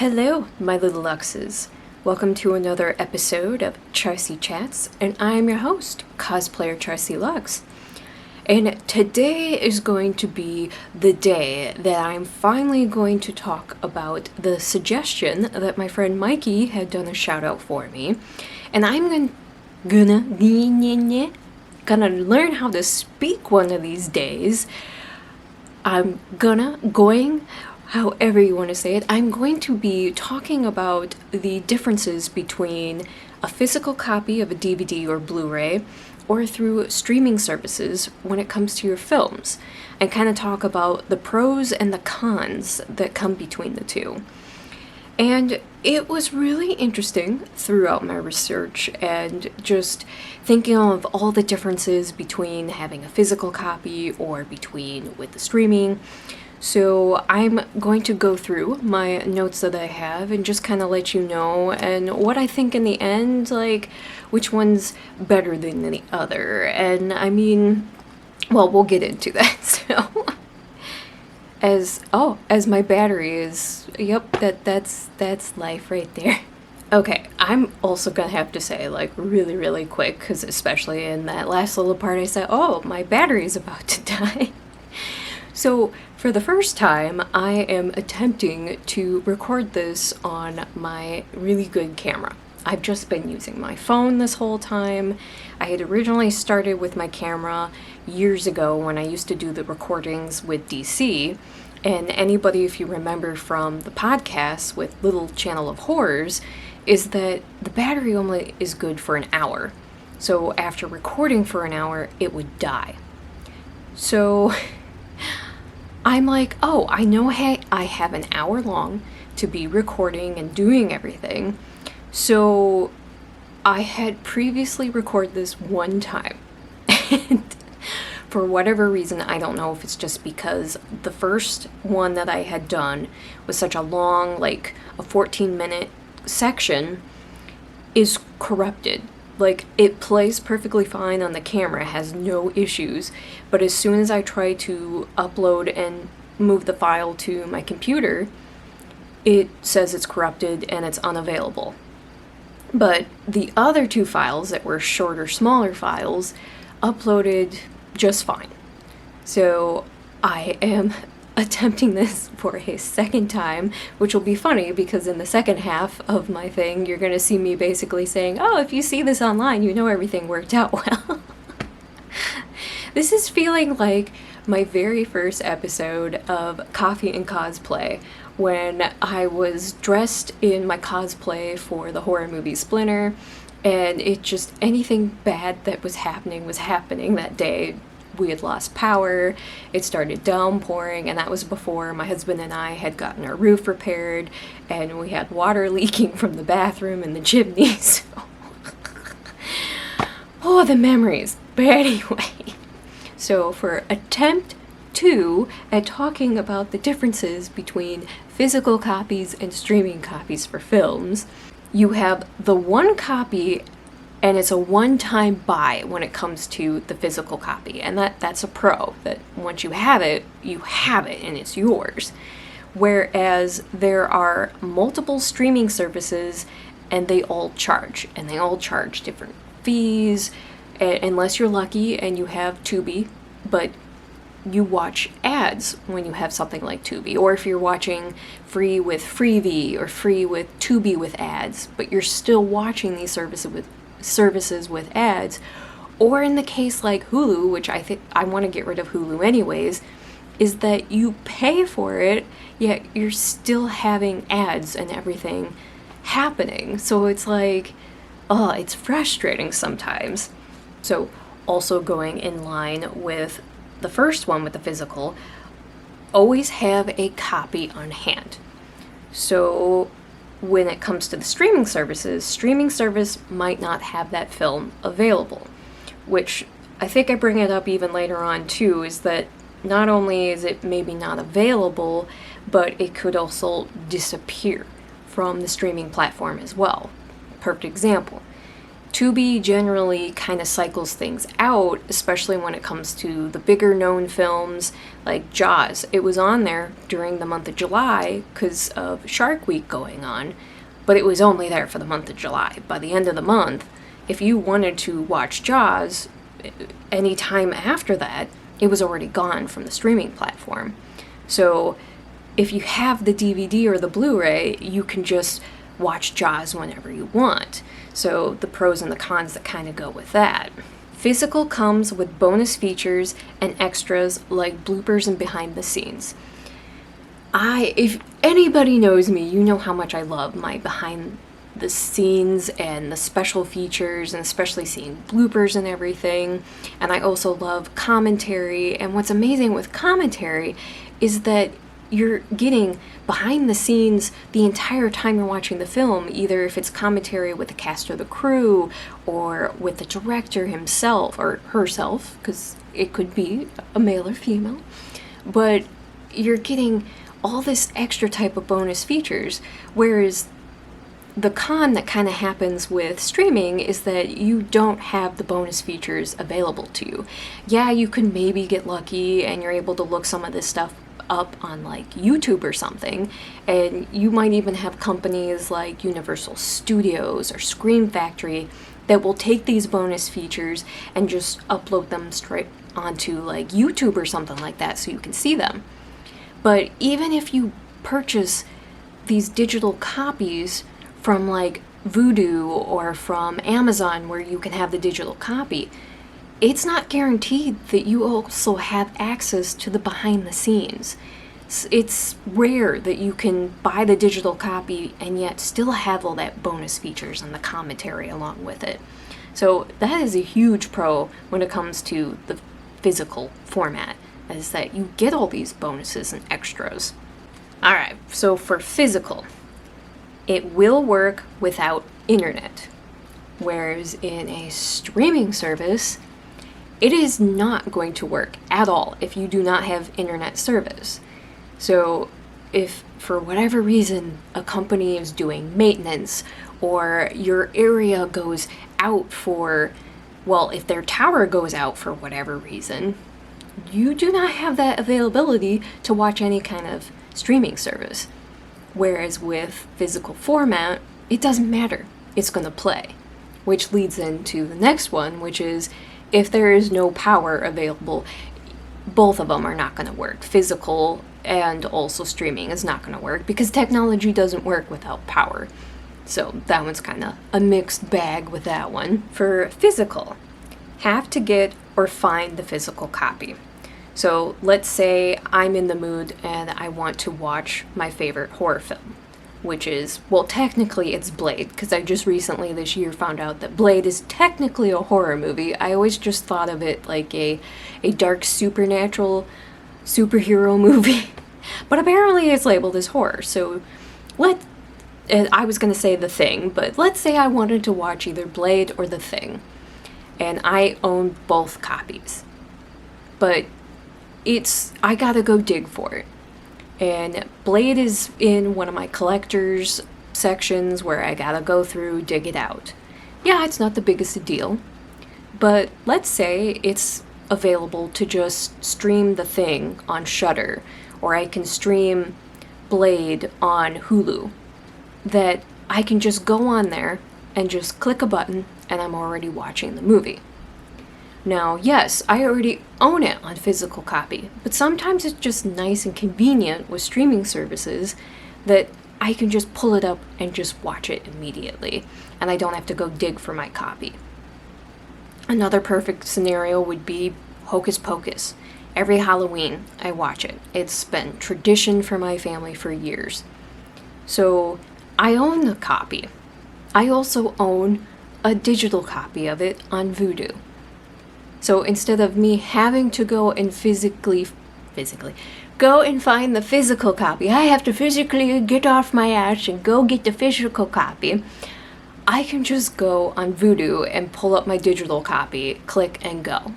Hello, my little Luxxes. Welcome to another episode of Charsie Chats, and I'm your host, cosplayer Charsie Luxxx. And today is going to be the day that I'm finally going to talk about the suggestion that my friend Mikey had done a shout out for me. And I'm gonna learn how to speak one of these days. However you want to say it, I'm going to be talking about the differences between a physical copy of a DVD or Blu-ray or through streaming services when it comes to your films, and kind of talk about the pros and the cons that come between the two. And it was really interesting throughout my research and just thinking of all the differences between having a physical copy or between with the streaming. So I'm going to go through my notes that I have and just kind of let you know and what I think in the end, like which one's better than the other. And I mean, well, we'll get into that. So as my battery is, yep, that's life right there. Okay, I'm also gonna have to say, like, really quick, because especially in that last little part I said, oh, my battery's about to die. So, for the first time, I am attempting to record this on my really good camera. I've just been using my phone this whole time. I had originally started with my camera years ago when I used to do the recordings with DC. And anybody, if you remember from the podcast with Little Channel of Horrors, is that the battery only is good for an hour. So after recording for an hour, it would die. So I'm like, oh, I know I have an hour long to be recording and doing everything. So I had previously recorded this one time. And for whatever reason, I don't know if it's just because the first one that I had done was such a long, like a 14-minute section, is corrupted. Like, it plays perfectly fine on the camera, has no issues, but as soon as I try to upload and move the file to my computer, it says it's corrupted and it's unavailable. But the other two files that were shorter, smaller files uploaded just fine. So I am attempting this for a second time, which will be funny because in the second half of my thing, you're going to see me basically saying, oh, if you see this online, you know everything worked out well. This is feeling like my very first episode of Coffee and Cosplay, when I was dressed in my cosplay for the horror movie Splinter, and it just, anything bad that was happening that day. We had lost power, it started downpouring, and that was before my husband and I had gotten our roof repaired, and we had water leaking from the bathroom and the chimney, so oh, the memories. But anyway, so for attempt 2 at talking about the differences between physical copies and streaming copies for films, you have the one copy, and it's a one-time buy when it comes to the physical copy. And that's a pro, that once you have it, and it's yours. Whereas there are multiple streaming services, and they all charge. And they all charge different fees, unless you're lucky and you have Tubi. But you watch ads when you have something like Tubi. Or if you're watching free with Freevee, or free with Tubi with ads. But you're still watching these services with ads. Or in the case like Hulu, which I think I want to get rid of Hulu anyways, is that you pay for it, yet you're still having ads and everything happening. So it's like, oh, it's frustrating sometimes. So also going in line with the first one with the physical, always have a copy on hand. So when it comes to the streaming service might not have that film available, which I think I bring it up even later on too, is that not only is it maybe not available, but it could also disappear from the streaming platform as well. Perfect example. Tubi generally kind of cycles things out, especially when it comes to the bigger known films like Jaws. It was on there during the month of July because of Shark Week going on, but it was only there for the month of July. By the end of the month, if you wanted to watch Jaws any time after that, it was already gone from the streaming platform. So if you have the DVD or the Blu-ray, you can just watch Jaws whenever you want. So the pros and the cons that kind of go with that. Physical comes with bonus features and extras like bloopers and behind the scenes. If anybody knows me, you know how much I love my behind the scenes and the special features, and especially seeing bloopers and everything. And I also love commentary. And what's amazing with commentary is that you're getting behind the scenes the entire time you're watching the film, either if it's commentary with the cast or the crew, or with the director himself or herself, because it could be a male or female. But you're getting all this extra type of bonus features, whereas the con that kind of happens with streaming is that you don't have the bonus features available to you. Yeah, you can maybe get lucky and you're able to look some of this stuff up on like YouTube or something, and you might even have companies like Universal Studios or Scream Factory that will take these bonus features and just upload them straight onto like YouTube or something like that so you can see them. But even if you purchase these digital copies from like Vudu or from Amazon where you can have the digital copy, it's not guaranteed that you also have access to the behind the scenes. It's rare that you can buy the digital copy and yet still have all that bonus features and the commentary along with it. So that is a huge pro when it comes to the physical format, is that you get all these bonuses and extras. Alright, so for physical, it will work without internet. Whereas in a streaming service, it is not going to work at all if you do not have internet service. So if for whatever reason a company is doing maintenance, or your area goes out for, well, if their tower goes out for whatever reason, you do not have that availability to watch any kind of streaming service. Whereas with physical format, it doesn't matter. It's going to play. Which leads into the next one, which is if there is no power available, both of them are not going to work. Physical and also streaming is not going to work because technology doesn't work without power. So that one's kind of a mixed bag with that one. For physical, have to get or find the physical copy. So let's say I'm in the mood and I want to watch my favorite horror film, which is, well, technically it's Blade, because I just recently this year found out that Blade is technically a horror movie. I always just thought of it like a dark supernatural superhero movie, but apparently it's labeled as horror. So I was going to say The Thing, but let's say I wanted to watch either Blade or The Thing, and I own both copies, but I gotta go dig for it. And Blade is in one of my collector's sections where I gotta go through, dig it out. Yeah, it's not the biggest deal, but let's say it's available to just stream The Thing on Shudder, or I can stream Blade on Hulu, that I can just go on there and just click a button and I'm already watching the movie. Now, yes, I already own it on physical copy, but sometimes it's just nice and convenient with streaming services that I can just pull it up and just watch it immediately, and I don't have to go dig for my copy. Another perfect scenario would be Hocus Pocus. Every Halloween, I watch it. It's been tradition for my family for years. So, I own the copy. I also own a digital copy of it on Vudu. So instead of me having to go and physically go and find the physical copy, I have to physically get off my ass and go get the physical copy. I can just go on Vudu and pull up my digital copy, click and go.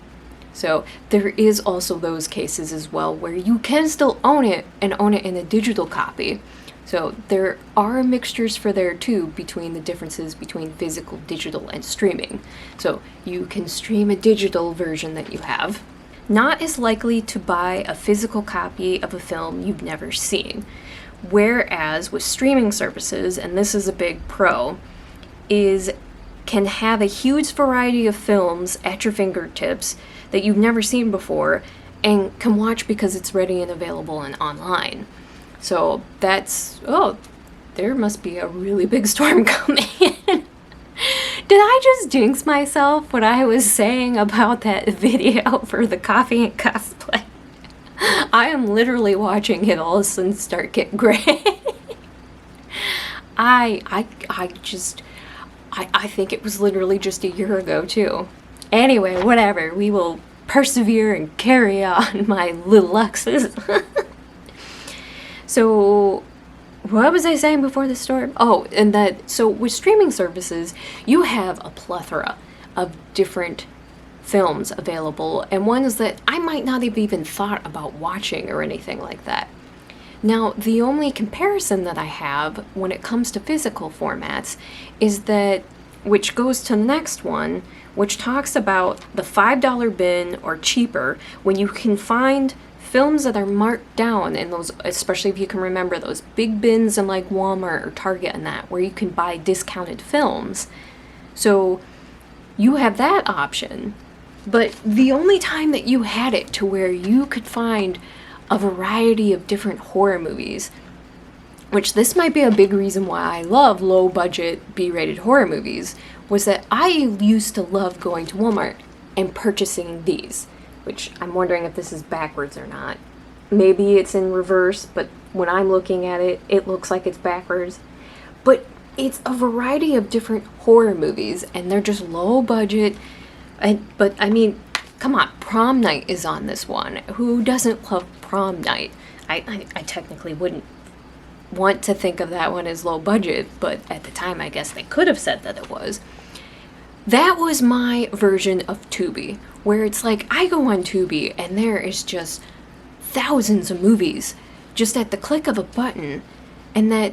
So there is also those cases as well where you can still own it and own it in a digital copy, So there are mixtures for there too between the differences between physical, digital, and streaming. So you can stream a digital version that you have. Not as likely to buy a physical copy of a film you've never seen. Whereas with streaming services, and this is a big pro, is can have a huge variety of films at your fingertips that you've never seen before and can watch because it's ready and available and online. So that's, oh, there must be a really big storm coming in. Did I just jinx myself when I was saying about that video for the coffee and cosplay? I am literally watching it all of a sudden start get gray. I think it was literally just a year ago too. Anyway, whatever. We will persevere and carry on, my little Luxxes. So, what was I saying before the storm? Oh, and so with streaming services, you have a plethora of different films available, and ones that I might not have even thought about watching or anything like that. Now, the only comparison that I have when it comes to physical formats is that, which goes to the next one, which talks about the $5 bin or cheaper, when you can find films that are marked down in those, especially if you can remember those big bins in like Walmart or Target and that, where you can buy discounted films. So you have that option. But the only time that you had it to where you could find a variety of different horror movies, which this might be a big reason why I love low budget B-rated horror movies, was that I used to love going to Walmart and purchasing these, which I'm wondering if this is backwards or not. Maybe it's in reverse, but when I'm looking at it, it looks like it's backwards. But it's a variety of different horror movies, and they're just low budget. But I mean, come on, Prom Night is on this one. Who doesn't love Prom Night? I technically wouldn't want to think of that one as low budget, but at the time I guess they could have said that it was. That was my version of Tubi, where it's like I go on Tubi and there is just thousands of movies just at the click of a button, and that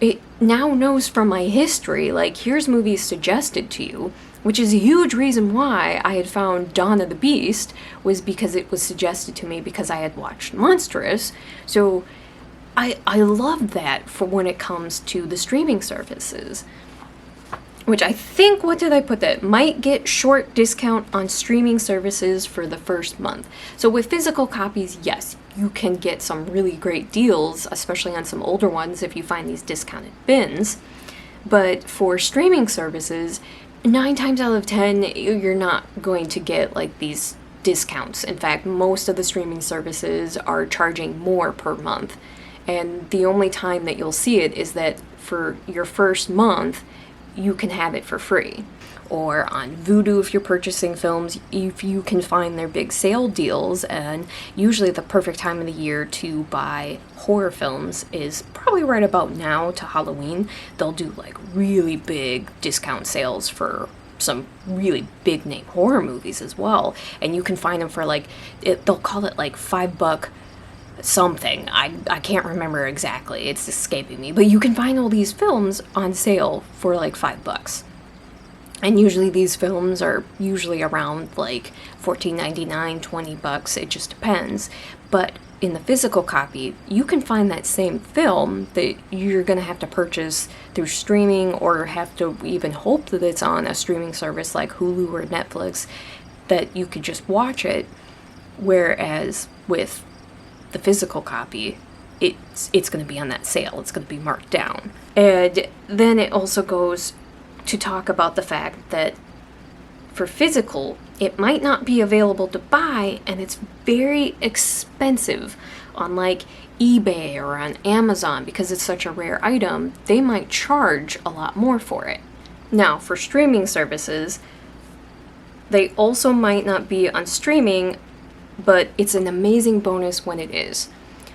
it now knows from my history, like, here's movies suggested to you, which is a huge reason why I had found Dawn of the Beast, was because it was suggested to me because I had watched Monstrous. So I love that for when it comes to the streaming services, which I think, what did I put that? Might get short discount on streaming services for the first month. So with physical copies, yes, you can get some really great deals, especially on some older ones if you find these discounted bins. But for streaming services, 9 times out of 10, you're not going to get like these discounts. In fact, most of the streaming services are charging more per month. And the only time that you'll see it is that for your first month, you can have it for free. Or on Vudu, if you're purchasing films, if you can find their big sale deals, and usually the perfect time of the year to buy horror films is probably right about now to Halloween. They'll do like really big discount sales for some really big name horror movies as well, and you can find them for like, they'll call it like $5 something. I can't remember exactly, it's escaping me, but you can find all these films on sale for like $5. And usually these films are usually around like $14.99, $20, it just depends. But in the physical copy, you can find that same film that you're going to have to purchase through streaming, or have to even hope that it's on a streaming service like Hulu or Netflix, that you could just watch it. Whereas with the physical copy, it's going to be on that sale, it's going to be marked down. And then it also goes to talk about the fact that for physical, it might not be available to buy, and it's very expensive on like eBay or on Amazon because it's such a rare item. They might charge a lot more for it. Now, for streaming services, they also might not be on streaming, but it's an amazing bonus when it is.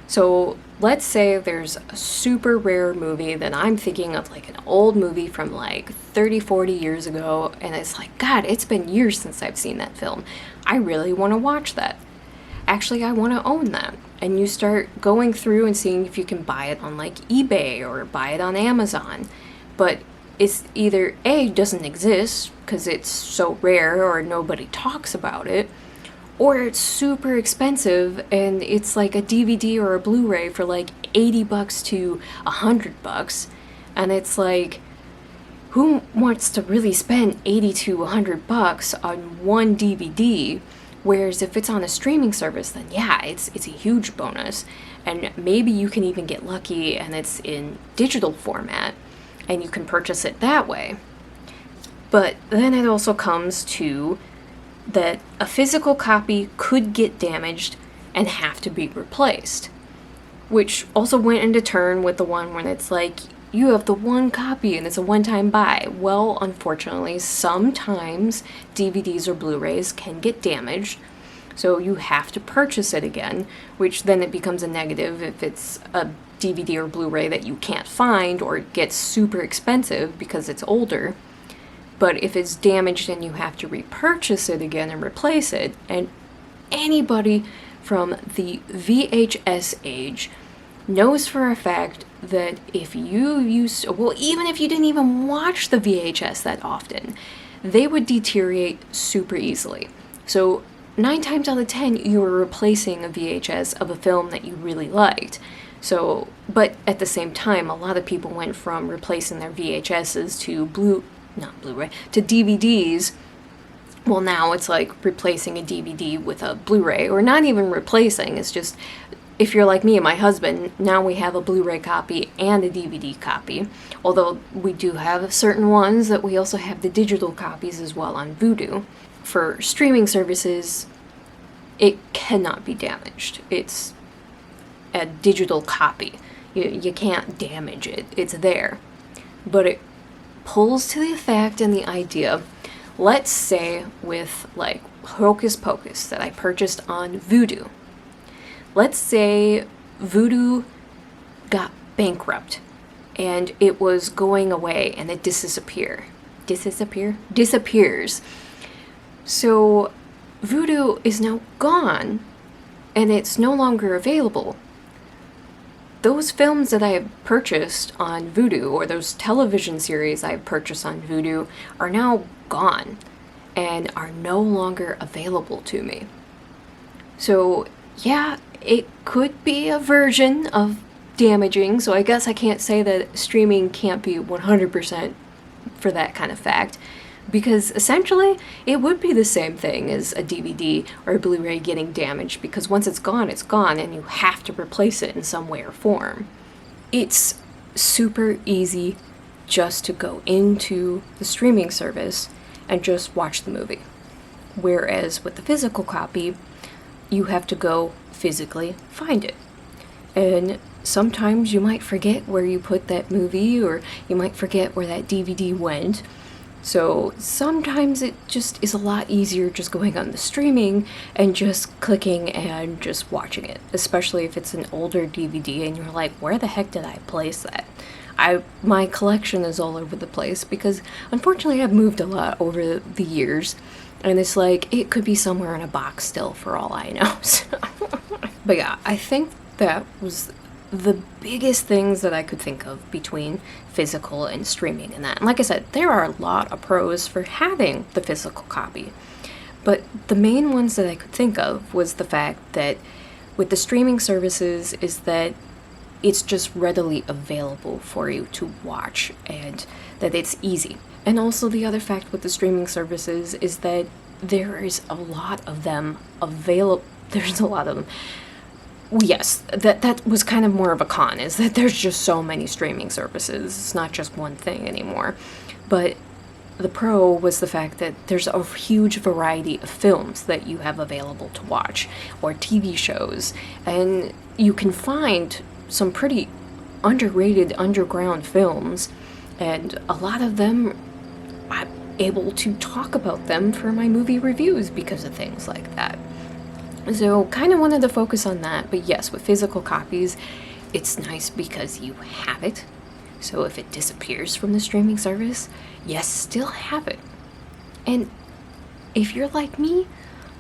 So let's say there's a super rare movie that I'm thinking of, like an old movie from like 30, 40 years ago, and it's like, God, it's been years since I've seen that film. I really want to watch that. actually, I want to own that. And you start going through and seeing if you can buy it on like eBay or buy it on Amazon. But it's either A, doesn't exist because it's so rare or nobody talks about it, or it's super expensive and it's like a DVD or a Blu-ray for like $80 to $100. And it's like, who wants to really spend $80 to $100 on one DVD? Whereas if it's on a streaming service, then yeah, it's a huge bonus. And maybe you can even get lucky and it's in digital format and you can purchase it that way. But then it also comes to that a physical copy could get damaged and have to be replaced. Which also went into turn with the one when it's like, you have the one copy and it's a one-time buy. Well, unfortunately, sometimes DVDs or Blu-rays can get damaged, so you have to purchase it again, which then it becomes a negative if it's a DVD or Blu-ray that you can't find or it gets super expensive because it's older. But if it's damaged and you have to repurchase it again and replace it, and anybody from the VHS age knows for a fact that if you used, well, even if you didn't even watch the VHS that often, they would deteriorate super easily. So 9 times out of 10, you were replacing a VHS of a film that you really liked. So, but at the same time, a lot of people went from replacing their VHSs to to DVDs. Well, now it's like replacing a DVD with a Blu-ray, or not even replacing, it's just, if you're like me and my husband, now we have a Blu-ray copy and a DVD copy. Although we do have certain ones that we also have the digital copies as well on Vudu. For streaming services, it cannot be damaged. It's a digital copy. You can't damage it. It's there. But it pulls to the fact and the idea, let's say with like Hocus Pocus that I purchased on Vudu. Let's say Vudu got bankrupt and it was going away and it disappears. So Vudu is now gone and it's no longer available. Those films that I have purchased on Vudu, or those television series I have purchased on Vudu, are now gone and are no longer available to me. So yeah, it could be a version of damaging, so I guess I can't say that streaming can't be 100% for that kind of fact, because essentially it would be the same thing as a DVD or a Blu-ray getting damaged, because once it's gone, and you have to replace it in some way or form. It's super easy just to go into the streaming service and just watch the movie. Whereas with the physical copy, you have to go physically find it. And sometimes you might forget where you put that movie, or you might forget where that DVD went. So sometimes it just is a lot easier just going on the streaming and just clicking and just watching it, especially if it's an older DVD and you're like, where the heck did I place that? My collection is all over the place because unfortunately I've moved a lot over the years, and it's like it could be somewhere in a box still for all I know. So. But yeah, I think that was the biggest things that I could think of between physical and streaming and that. And like I said, there are a lot of pros for having the physical copy. But the main ones that I could think of was the fact that with the streaming services is that it's just readily available for you to watch and that it's easy. And also the other fact with the streaming services is that there is a lot of them available. There's a lot of them. Yes, that was kind of more of a con, is that there's just so many streaming services. It's not just one thing anymore. But the pro was the fact that there's a huge variety of films that you have available to watch, or TV shows, and you can find some pretty underrated underground films, and a lot of them I'm able to talk about them for my movie reviews because of things like that. So kind of wanted to focus on that, but yes, with physical copies, it's nice because you have it. So if it disappears from the streaming service, you still have it. And if you're like me,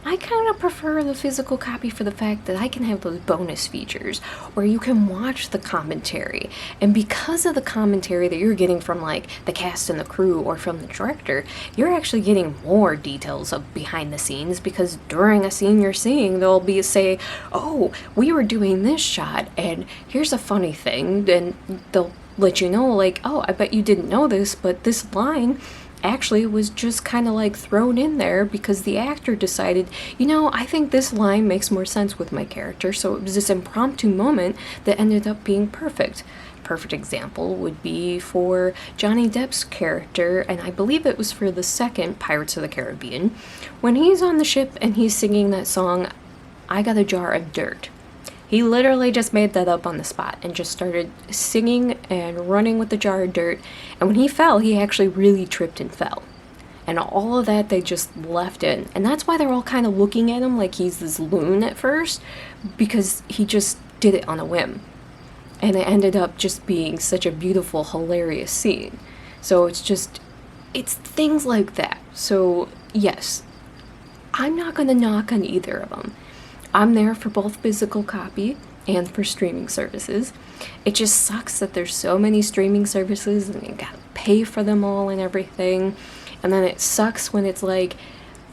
I kind of prefer the physical copy for the fact that I can have those bonus features where you can watch the commentary. And because of the commentary that you're getting from like the cast and the crew or from the director, you're actually getting more details of behind the scenes, because during a scene you're seeing, there'll be a say, oh, we were doing this shot and here's a funny thing. And they'll let you know like, oh, I bet you didn't know this, but this line actually was just kind of like thrown in there because the actor decided, you know, I think this line makes more sense with my character. So it was this impromptu moment that ended up being perfect. Perfect example would be for Johnny Depp's character, and I believe it was for the second Pirates of the Caribbean, when he's on the ship and he's singing that song, I Got a Jar of Dirt. He literally just made that up on the spot and just started singing and running with the jar of dirt. And when he fell, he actually really tripped and fell. And all of that they just left in. And that's why they're all kind of looking at him like he's this loon at first, because he just did it on a whim. And it ended up just being such a beautiful, hilarious scene. So it's things like that. So yes, I'm not going to knock on either of them. I'm there for both physical copy and for streaming services. It just sucks that there's so many streaming services and you gotta pay for them all and everything. And then it sucks when it's like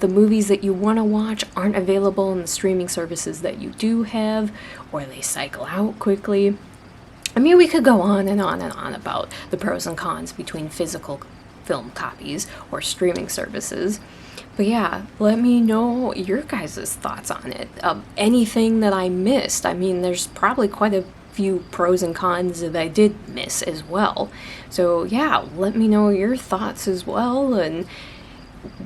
the movies that you want to watch aren't available in the streaming services that you do have, or they cycle out quickly. I mean, we could go on and on and on about the pros and cons between physical film copies or streaming services. But yeah, let me know your guys' thoughts on it. Anything that I missed. I mean, there's probably quite a few pros and cons that I did miss as well. So yeah, let me know your thoughts as well. And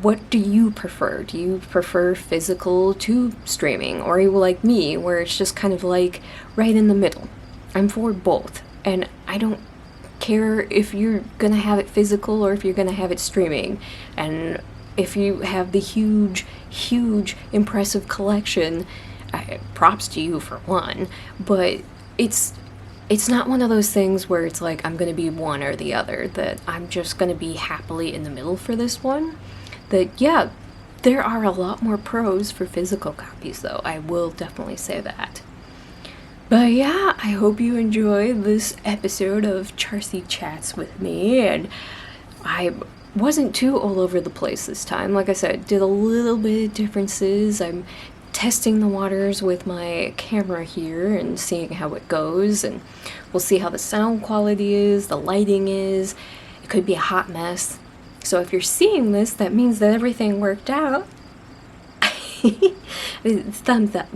what do you prefer? Do you prefer physical to streaming? Or are you like me, where it's just kind of like right in the middle? I'm for both. And I don't care if you're gonna have it physical or if you're gonna have it streaming. And if you have the huge, impressive collection, props to you for one, but it's not one of those things where it's like I'm going to be one or the other, that I'm just going to be happily in the middle for this one. That, yeah, there are a lot more pros for physical copies, though. I will definitely say that. But yeah, I hope you enjoy this episode of Charsie Chats with me, and I wasn't too all over the place this time. Like I said, did a little bit of differences. I'm testing the waters with my camera here and seeing how it goes, and we'll see how the sound quality is, the lighting is. It could be a hot mess. So if you're seeing this, that means that everything worked out. It's thumbs up.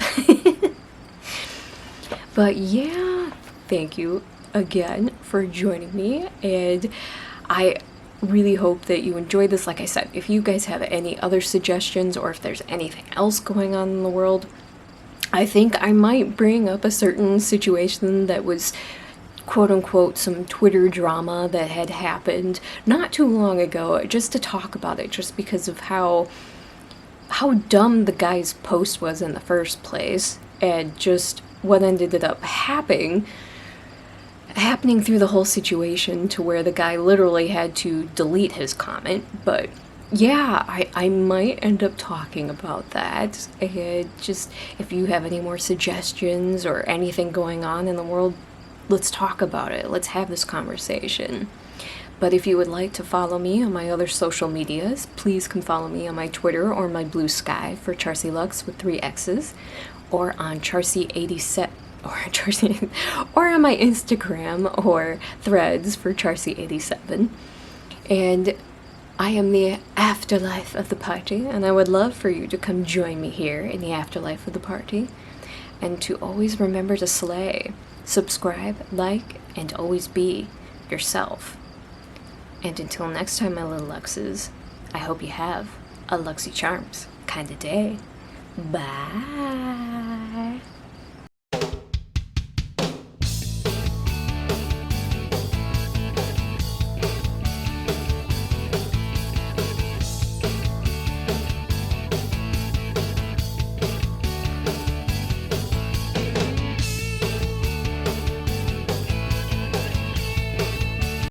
But yeah, thank you again for joining me, and I really hope that you enjoyed this. Like I said, if you guys have any other suggestions or if there's anything else going on in the world, I think I might bring up a certain situation that was quote unquote some Twitter drama that had happened not too long ago, just to talk about it, just because of how dumb the guy's post was in the first place, and just what ended up happening through the whole situation, to where the guy literally had to delete his comment. But yeah, I might end up talking about that. And just, if you have any more suggestions or anything going on in the world, let's talk about it. Let's have this conversation. But if you would like to follow me on my other social medias, please come follow me on my Twitter or my Blue Sky for Charsie Luxxx with 3 X's, or on Charsie87, or on my Instagram or Threads for Charsie87. And I am the afterlife of the party, and I would love for you to come join me here in the afterlife of the party. And to always remember to slay, subscribe, like, and always be yourself. And until next time, my little Luxxes, I hope you have a luxxycharms kind of day. Bye.